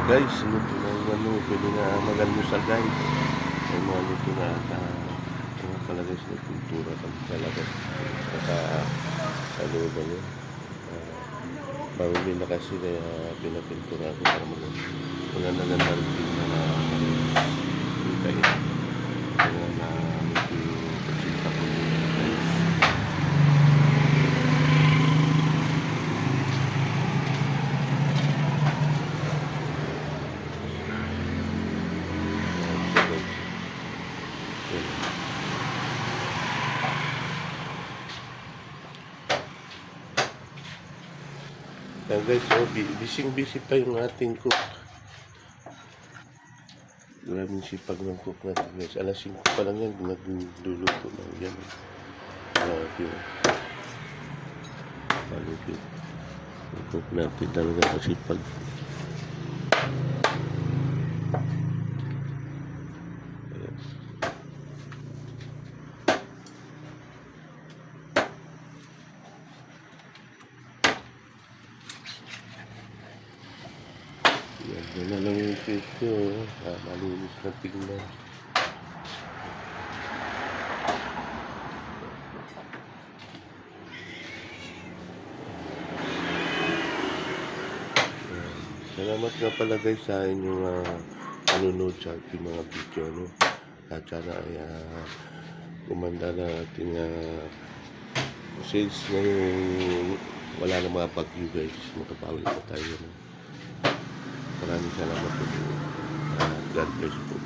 Guys, luto na yung pwede na mag-almusal guys. May mga luto na mga palagay sa kultura kami talaga sa loob ano. Bawin na kasi kaya pinapintura ko para maganda rin tingnan na kayo. Kaya na medyo pagsinta ko guys. Yan guys, busy pa yung ating cook. Maraming sipag ng cook natin guys. Alas 5 pa lang yan, nagluluto ng yan. Palugyo. Yung cook natin talaga masipag. Ayan. Yan na lang yung cake ko. Malinis na tingnan. Salamat nga pala guys sa inyong panunod sa ating mga video. No? At sana ay gumanda na ating sales ngayong wala na mga bagyo guys. Makapawi pa tayo. No? Maraming salamat po. God bless po.